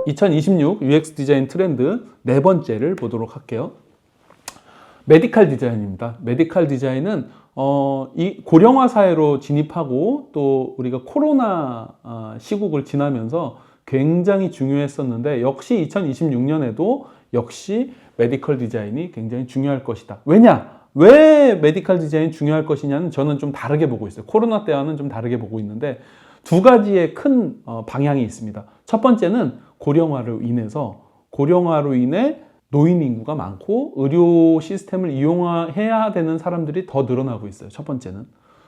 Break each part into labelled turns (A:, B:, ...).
A: 2026 UX 디자인 트렌드 네 번째를 보도록 할게요. 메디칼 디자인입니다. 메디칼 디자인은 이 고령화 사회로 진입하고 또 우리가 코로나 시국을 지나면서 굉장히 중요했었는데 역시 2026년에도 역시 메디컬 디자인이 굉장히 중요할 것이다. 왜 메디컬 디자인이 중요할 것이냐는 저는 좀 다르게 보고 있어요. 코로나 때와는 좀 다르게 보고 있는데 두 가지의 큰 방향이 있습니다. 첫 번째는 고령화로 인해 노인 인구가 많고 의료 시스템을 이용해야 되는 사람들이 더 늘어나고 있어요. 첫 번째는.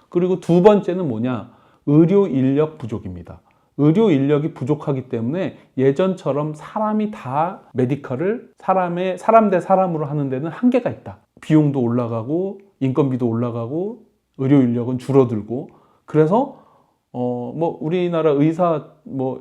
A: 그리고 두 번째는 뭐냐? 의료 인력 부족입니다. 의료 인력이 부족하기 때문에 예전처럼 사람이 다 메디컬을 사람 대 사람으로 하는 데는 한계가 있다. 비용도 올라가고 인건비도 올라가고 의료 인력은 줄어들고 그래서 우리나라 의사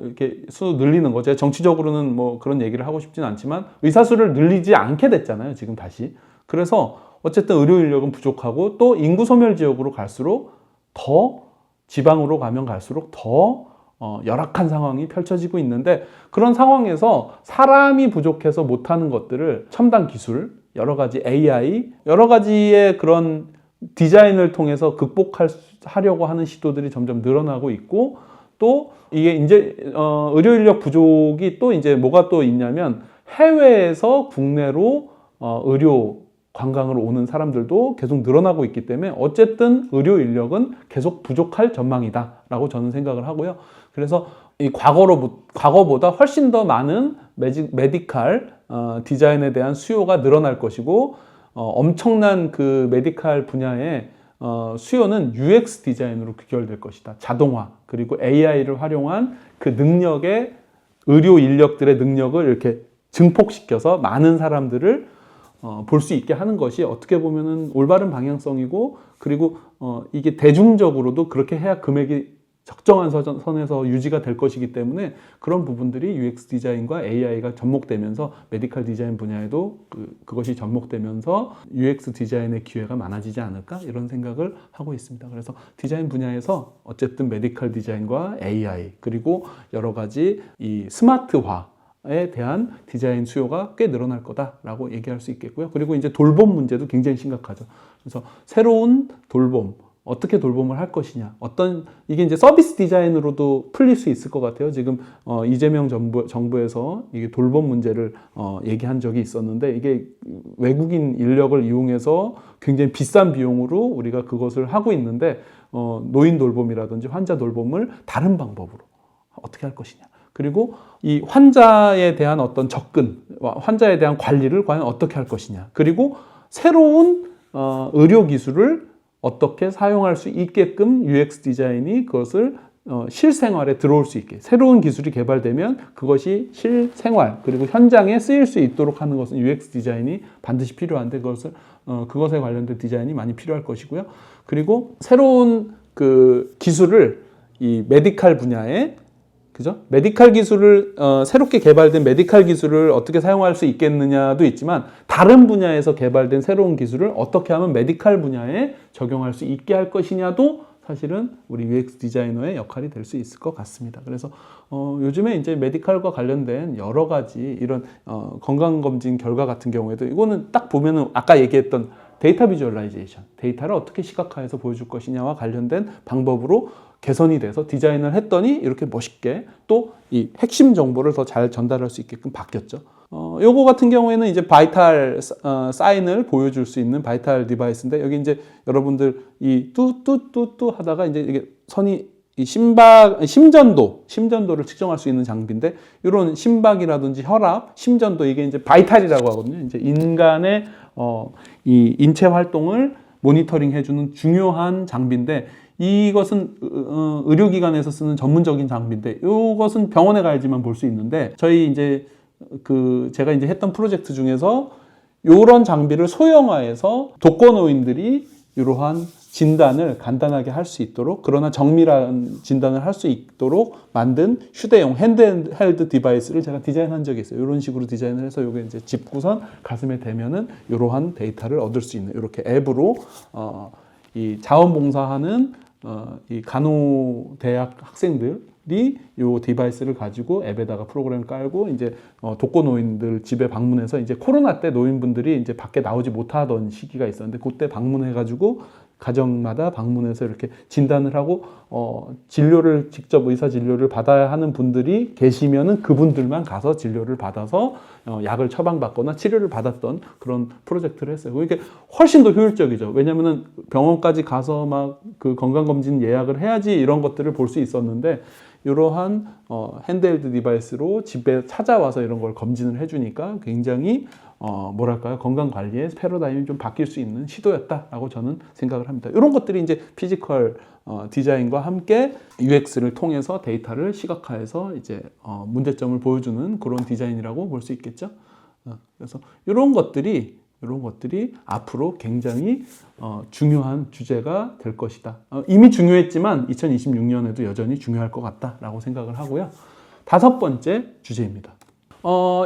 A: 이렇게 수 늘리는 거, 제가 정치적으로는 그런 얘기를 하고 싶지는 않지만 의사 수를 늘리지 않게 됐잖아요, 지금 다시. 그래서 어쨌든 의료 인력은 부족하고 또 인구 소멸 지역으로 갈수록 더 지방으로 가면 갈수록 더 열악한 상황이 펼쳐지고 있는데 그런 상황에서 사람이 부족해서 못하는 것들을 첨단 기술, 여러 가지 AI, 여러 가지의 그런 디자인을 통해서 극복하려고 하는 시도들이 점점 늘어나고 있고 또 이게 이제 의료 인력 부족이 또 이제 뭐가 또 있냐면 해외에서 국내로 의료 관광으로 오는 사람들도 계속 늘어나고 있기 때문에 어쨌든 의료 인력은 계속 부족할 전망이다라고 저는 생각을 하고요. 그래서 이 과거보다 훨씬 더 많은 메디칼 디자인에 대한 수요가 늘어날 것이고 엄청난 그 메디칼 분야의 수요는 UX 디자인으로 귀결될 것이다. 자동화 그리고 AI를 활용한 그 능력의 의료 인력들의 능력을 이렇게 증폭시켜서 많은 사람들을 볼 수 있게 하는 것이 어떻게 보면은 올바른 방향성이고 그리고 이게 대중적으로도 그렇게 해야 금액이 적정한 선에서 유지가 될 것이기 때문에 그런 부분들이 UX 디자인과 AI가 접목되면서 메디컬 디자인 분야에도 그것이 접목되면서 UX 디자인의 기회가 많아지지 않을까 이런 생각을 하고 있습니다. 그래서 디자인 분야에서 어쨌든 메디컬 디자인과 AI 그리고 여러 가지 이 스마트화에 대한 디자인 수요가 꽤 늘어날 거다라고 얘기할 수 있겠고요. 그리고 이제 돌봄 문제도 굉장히 심각하죠. 그래서 새로운 돌봄, 어떻게 돌봄을 할 것이냐, 이게 이제 서비스 디자인으로도 풀릴 수 있을 것 같아요. 지금 이재명 정부에서 이게 돌봄 문제를 얘기한 적이 있었는데 이게 외국인 인력을 이용해서 굉장히 비싼 비용으로 우리가 그것을 하고 있는데 노인 돌봄이라든지 환자 돌봄을 다른 방법으로 어떻게 할 것이냐. 그리고 이 환자에 대한 어떤 접근, 환자에 대한 관리를 과연 어떻게 할 것이냐. 그리고 새로운 의료 기술을 어떻게 사용할 수 있게끔 UX 디자인이 그것을 실생활에 들어올 수 있게 새로운 기술이 개발되면 그것이 실생활 그리고 현장에 쓰일 수 있도록 하는 것은 UX 디자인이 반드시 필요한데 그것에 관련된 디자인이 많이 필요할 것이고요. 그리고 새로운 그 기술을 이 메디칼 분야에 그죠? 메디칼 기술을 새롭게 개발된 메디칼 기술을 어떻게 사용할 수 있겠느냐도 있지만 다른 분야에서 개발된 새로운 기술을 어떻게 하면 메디칼 분야에 적용할 수 있게 할 것이냐도 사실은 우리 UX 디자이너의 역할이 될 수 있을 것 같습니다. 그래서 요즘에 이제 메디칼과 관련된 여러 가지 이런 건강검진 결과 같은 경우에도 이거는 딱 보면은 아까 얘기했던 데이터 비주얼라이제이션, 데이터를 어떻게 시각화해서 보여줄 것이냐와 관련된 방법으로 개선이 돼서 디자인을 했더니 이렇게 멋있게 또 이 핵심 정보를 더 잘 전달할 수 있게끔 바뀌었죠. 요거 같은 경우에는 이제 바이탈 사인을 보여줄 수 있는 바이탈 디바이스인데 여기 이제 여러분들 이 뚜뚜뚜뚜 하다가 이제 이게 선이 이 심전도를 측정할 수 있는 장비인데 이런 심박이라든지 혈압, 심전도 이게 이제 바이탈이라고 하거든요. 이제 인간의 이 인체 활동을 모니터링 해주는 중요한 장비인데 이것은 의료기관에서 쓰는 전문적인 장비인데 이것은 병원에 가야지만 볼 수 있는데 저희 이제 제가 이제 했던 프로젝트 중에서 이런 장비를 소형화해서 독거노인들이 이러한 진단을 간단하게 할 수 있도록 그러나 정밀한 진단을 할 수 있도록 만든 휴대용 핸드헬드 디바이스를 제가 디자인한 적이 있어요. 이런 식으로 디자인을 해서 이게 이제 짚고선 가슴에 대면은 이러한 데이터를 얻을 수 있는 이렇게 앱으로 이 자원봉사하는 이 간호대학 학생들이 노인들이 요 디바이스를 가지고 앱에다가 프로그램 깔고 이제 독거 노인들 집에 방문해서 이제 코로나 때 노인분들이 이제 밖에 나오지 못하던 시기가 있었는데 그때 방문해가지고 가정마다 방문해서 이렇게 진단을 하고 진료를 직접 의사 진료를 받아야 하는 분들이 계시면은 그분들만 가서 진료를 받아서 약을 처방받거나 치료를 받았던 그런 프로젝트를 했어요. 이게 훨씬 더 효율적이죠. 왜냐면은 병원까지 가서 막 그 건강검진 예약을 해야지 이런 것들을 볼 수 있었는데 이러한 핸드헬드 디바이스로 집에 찾아와서 이런 걸 검진을 해주니까 굉장히 뭐랄까요, 건강 관리의 패러다임이 좀 바뀔 수 있는 시도였다라고 저는 생각을 합니다. 이런 것들이 이제 피지컬 디자인과 함께 UX를 통해서 데이터를 시각화해서 이제 문제점을 보여주는 그런 디자인이라고 볼 수 있겠죠. 그래서 이런 것들이 앞으로 굉장히 중요한 주제가 될 것이다. 이미 중요했지만 2026년에도 여전히 중요할 것 같다라고 생각을 하고요. 5번째 주제입니다.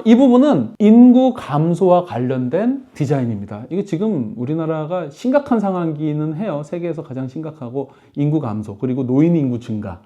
A: 이 부분은 인구 감소와 관련된 디자인입니다. 이게 지금 우리나라가 심각한 상황이기는 해요. 세계에서 가장 심각하고 인구 감소 그리고 노인 인구 증가.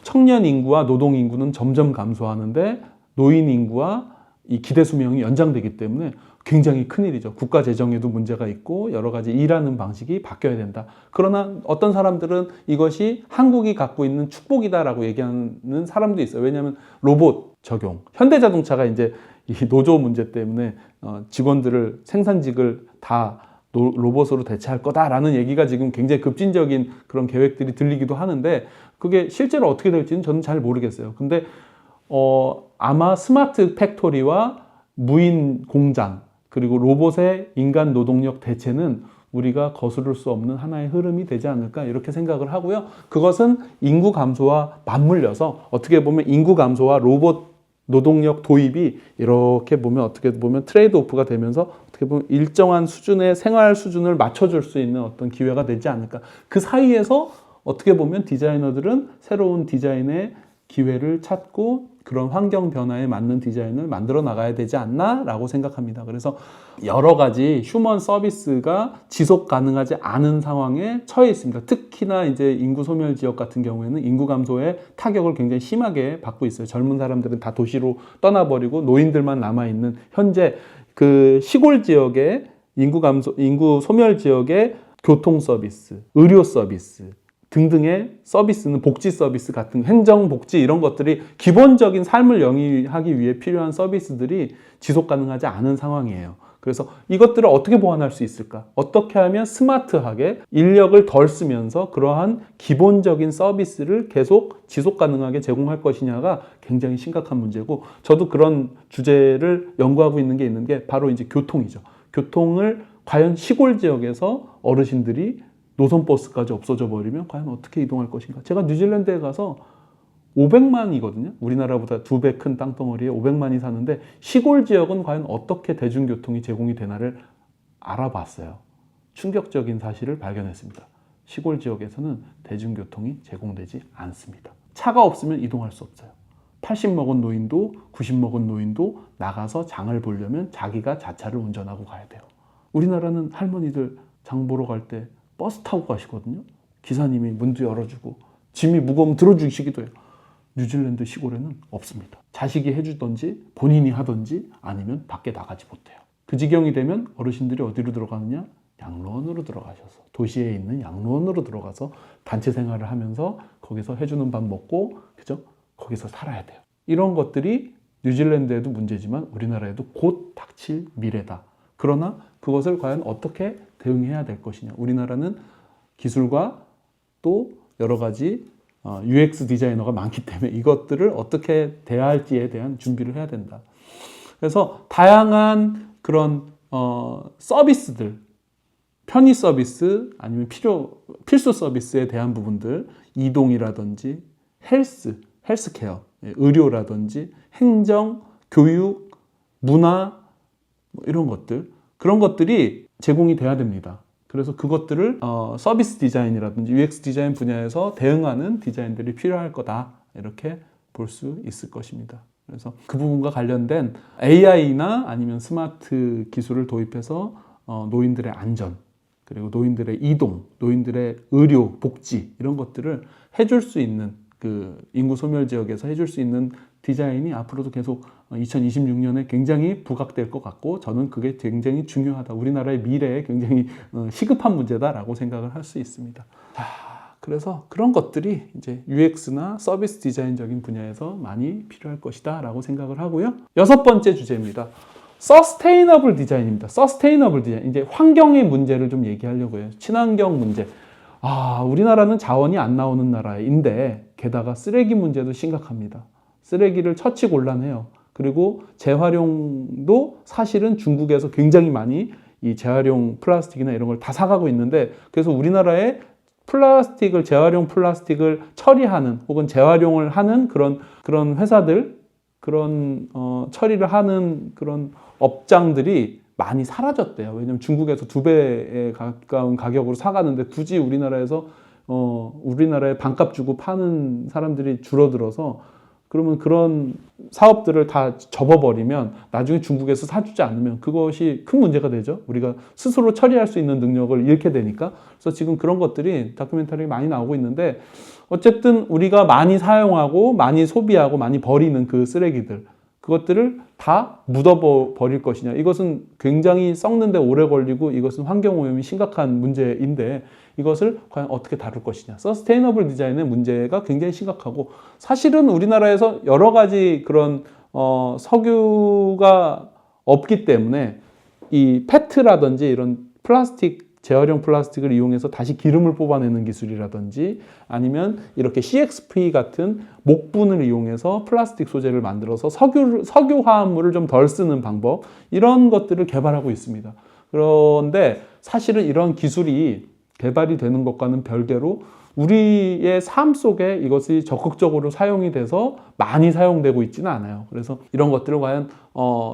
A: 청년 인구와 노동 인구는 점점 감소하는데 노인 인구와 이 기대 수명이 연장되기 때문에 굉장히 큰일이죠. 국가 재정에도 문제가 있고 여러 가지 일하는 방식이 바뀌어야 된다. 그러나 어떤 사람들은 이것이 한국이 갖고 있는 축복이다라고 얘기하는 사람도 있어요. 왜냐하면 로봇 적용. 현대자동차가 이제 이 노조 문제 때문에 직원들을 생산직을 다 로봇으로 대체할 거다라는 얘기가 지금 굉장히 급진적인 그런 계획들이 들리기도 하는데 그게 실제로 어떻게 될지는 저는 잘 모르겠어요. 근데 아마 스마트 팩토리와 무인 공장 그리고 로봇의 인간 노동력 대체는 우리가 거스를 수 없는 하나의 흐름이 되지 않을까 이렇게 생각을 하고요. 그것은 인구 감소와 맞물려서 어떻게 보면 인구 감소와 로봇 노동력 도입이 이렇게 보면 어떻게 보면 트레이드 오프가 되면서 어떻게 보면 일정한 수준의 생활 수준을 맞춰줄 수 있는 어떤 기회가 되지 않을까. 그 사이에서 어떻게 보면 디자이너들은 새로운 디자인의 기회를 찾고 그런 환경 변화에 맞는 디자인을 만들어 나가야 되지 않나 라고 생각합니다. 그래서 여러 가지 휴먼 서비스가 지속 가능하지 않은 상황에 처해 있습니다. 특히나 이제 인구 소멸 지역 같은 경우에는 인구 감소의 타격을 굉장히 심하게 받고 있어요. 젊은 사람들은 다 도시로 떠나버리고 노인들만 남아있는 현재 그 시골 지역의 인구 소멸 지역의 교통 서비스, 의료 서비스, 등등의 서비스는 복지 서비스 같은 행정 복지 이런 것들이 기본적인 삶을 영위하기 위해 필요한 서비스들이 지속 가능하지 않은 상황이에요. 그래서 이것들을 어떻게 보완할 수 있을까? 어떻게 하면 스마트하게 인력을 덜 쓰면서 그러한 기본적인 서비스를 계속 지속 가능하게 제공할 것이냐가 굉장히 심각한 문제고 저도 그런 주제를 연구하고 있는 게 바로 이제 교통이죠. 교통을 과연 시골 지역에서 어르신들이 노선버스까지 없어져 버리면 과연 어떻게 이동할 것인가. 제가 뉴질랜드에 가서 500만이거든요. 우리나라보다 2배 큰 땅덩어리에 500만이 사는데 시골 지역은 과연 어떻게 대중교통이 제공이 되나를 알아봤어요. 충격적인 사실을 발견했습니다. 시골 지역에서는 대중교통이 제공되지 않습니다. 차가 없으면 이동할 수 없어요. 80 먹은 노인도 90 먹은 노인도 나가서 장을 보려면 자기가 자차를 운전하고 가야 돼요. 우리나라는 할머니들 장 보러 갈 때 버스 타고 가시거든요. 기사님이 문도 열어주고 짐이 무거우면 들어주시기도 해요. 뉴질랜드 시골에는 없습니다. 자식이 해주든지 본인이 하든지 아니면 밖에 나가지 못해요. 그 지경이 되면 어르신들이 어디로 들어가느냐? 양로원으로 들어가셔서 도시에 있는 양로원으로 들어가서 단체 생활을 하면서 거기서 해주는 밥 먹고 그죠? 거기서 살아야 돼요. 이런 것들이 뉴질랜드에도 문제지만 우리나라에도 곧 닥칠 미래다. 그러나 그것을 과연 어떻게 대응해야 될 것이냐. 우리나라는 기술과 또 여러 가지 UX 디자이너가 많기 때문에 이것들을 어떻게 대할지에 대한 준비를 해야 된다. 그래서 다양한 그런 서비스들, 편의 서비스 아니면 필수 서비스에 대한 부분들, 이동이라든지 헬스케어, 의료라든지 행정, 교육, 문화 이런 것들, 그런 것들이 제공이 돼야 됩니다. 그래서 그것들을 서비스 디자인이라든지 UX 디자인 분야에서 대응하는 디자인들이 필요할 거다. 이렇게 볼 수 있을 것입니다. 그래서 그 부분과 관련된 AI나 아니면 스마트 기술을 도입해서 노인들의 안전, 그리고 노인들의 이동, 노인들의 의료, 복지 이런 것들을 해줄 수 있는 그 인구 소멸 지역에서 해줄 수 있는 디자인이 앞으로도 계속 2026년에 굉장히 부각될 것 같고, 저는 그게 굉장히 중요하다. 우리나라의 미래에 굉장히 시급한 문제다라고 생각을 할 수 있습니다. 그래서 그런 것들이 이제 UX나 서비스 디자인적인 분야에서 많이 필요할 것이다 라고 생각을 하고요. 6번째 주제입니다. 서스테이너블 디자인입니다. 서스테이너블 디자인, 이제 환경의 문제를 좀 얘기하려고 해요. 친환경 문제. 우리나라는 자원이 안 나오는 나라인데 게다가 쓰레기 문제도 심각합니다. 쓰레기를 처치곤란해요. 그리고 재활용도 사실은 중국에서 굉장히 많이 이 재활용 플라스틱이나 이런 걸 다 사가고 있는데, 그래서 우리나라에 플라스틱을, 재활용 플라스틱을 처리하는 혹은 재활용을 하는 그런 회사들, 그런 처리를 하는 그런 업장들이 많이 사라졌대요. 왜냐면 중국에서 2배에 가까운 가격으로 사가는데 굳이 우리나라에서 우리나라에 반값 주고 파는 사람들이 줄어들어서, 그러면 그런 사업들을 다 접어버리면 나중에 중국에서 사주지 않으면 그것이 큰 문제가 되죠. 우리가 스스로 처리할 수 있는 능력을 잃게 되니까. 그래서 지금 그런 것들이 다큐멘터리 많이 나오고 있는데, 어쨌든 우리가 많이 사용하고 많이 소비하고 많이 버리는 그 쓰레기들, 그것들을 다 묻어버릴 것이냐. 이것은 굉장히 썩는데 오래 걸리고 이것은 환경오염이 심각한 문제인데 이것을 과연 어떻게 다룰 것이냐. 서스테이너블 디자인의 문제가 굉장히 심각하고, 사실은 우리나라에서 여러 가지 그런 석유가 없기 때문에 이 페트라든지 이런 플라스틱, 재활용 플라스틱을 이용해서 다시 기름을 뽑아내는 기술이라든지, 아니면 이렇게 CXP 같은 목분을 이용해서 플라스틱 소재를 만들어서 석유 화합물을 좀 덜 쓰는 방법, 이런 것들을 개발하고 있습니다. 그런데 사실은 이런 기술이 개발이 되는 것과는 별개로 우리의 삶 속에 이것이 적극적으로 사용이 돼서 많이 사용되고 있지는 않아요. 그래서 이런 것들을 과연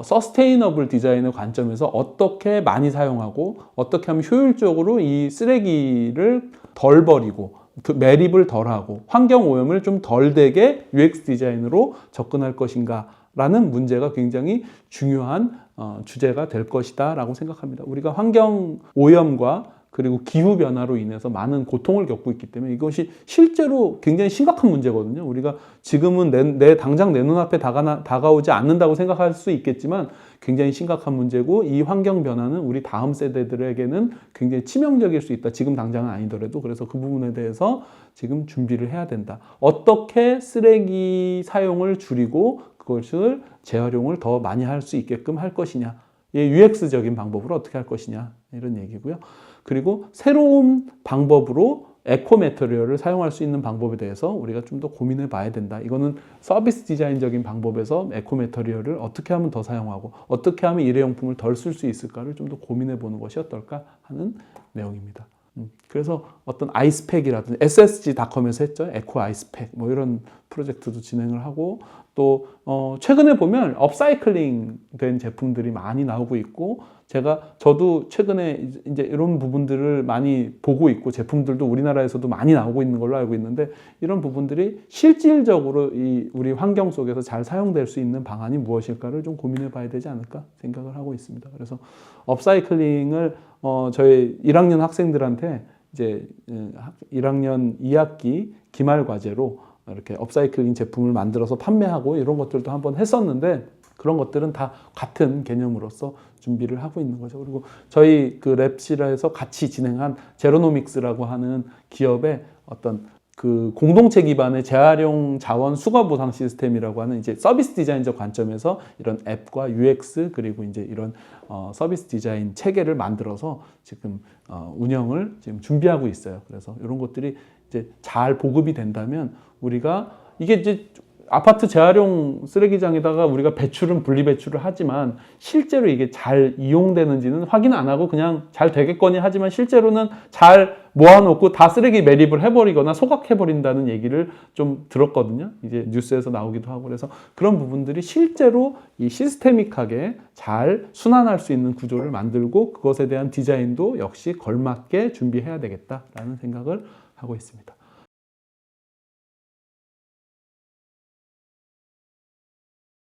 A: 서스테이너블 디자인의 관점에서 어떻게 많이 사용하고 어떻게 하면 효율적으로 이 쓰레기를 덜 버리고 그 매립을 덜 하고 환경 오염을 좀 덜 되게 UX 디자인으로 접근할 것인가 라는 문제가 굉장히 중요한 주제가 될 것이다 라고 생각합니다. 우리가 환경 오염과 그리고 기후변화로 인해서 많은 고통을 겪고 있기 때문에 이것이 실제로 굉장히 심각한 문제거든요. 우리가 지금은 당장 내 눈앞에 다가오지 않는다고 생각할 수 있겠지만 굉장히 심각한 문제고, 이 환경 변화는 우리 다음 세대들에게는 굉장히 치명적일 수 있다. 지금 당장은 아니더라도. 그래서 그 부분에 대해서 지금 준비를 해야 된다. 어떻게 쓰레기 사용을 줄이고 그것을 재활용을 더 많이 할 수 있게끔 할 것이냐. UX적인 방법으로 어떻게 할 것이냐. 이런 얘기고요. 그리고 새로운 방법으로 에코 매터리얼을 사용할 수 있는 방법에 대해서 우리가 좀 더 고민해 봐야 된다. 이거는 서비스 디자인적인 방법에서 에코 매터리얼을 어떻게 하면 더 사용하고 어떻게 하면 일회용품을 덜 쓸 수 있을까를 좀 더 고민해 보는 것이 어떨까 하는 내용입니다. 그래서 어떤 아이스팩이라든지 SSG.com에서 했죠. 에코 아이스팩 뭐 이런 프로젝트도 진행을 하고, 또 최근에 보면 업사이클링 된 제품들이 많이 나오고 있고, 저도 최근에 이제 이런 부분들을 많이 보고 있고, 제품들도 우리나라에서도 많이 나오고 있는 걸로 알고 있는데, 이런 부분들이 실질적으로 우리 환경 속에서 잘 사용될 수 있는 방안이 무엇일까를 좀 고민해 봐야 되지 않을까 생각을 하고 있습니다. 그래서 업사이클링을 저희 1학년 학생들한테 이제 1학년 2학기 기말 과제로 이렇게 업사이클링 제품을 만들어서 판매하고 이런 것들도 한번 했었는데, 그런 것들은 다 같은 개념으로서 준비를 하고 있는 거죠. 그리고 저희 그 랩실에서 같이 진행한 제로노믹스라고 하는 기업의 어떤 그 공동체 기반의 재활용 자원 수거 보상 시스템이라고 하는 이제 서비스 디자인적 관점에서 이런 앱과 UX 그리고 이제 이런 서비스 디자인 체계를 만들어서 지금 운영을 지금 준비하고 있어요. 그래서 이런 것들이 이제 잘 보급이 된다면 우리가 이게 이제 아파트 재활용 쓰레기장에다가 우리가 분리 배출을 하지만 실제로 이게 잘 이용되는지는 확인 안 하고 그냥 잘 되겠거니 하지만 실제로는 잘 모아놓고 다 쓰레기 매립을 해버리거나 소각해버린다는 얘기를 좀 들었거든요. 이제 뉴스에서 나오기도 하고. 그래서 그런 부분들이 실제로 이 시스테믹하게 잘 순환할 수 있는 구조를 만들고 그것에 대한 디자인도 역시 걸맞게 준비해야 되겠다라는 생각을 하고 있습니다.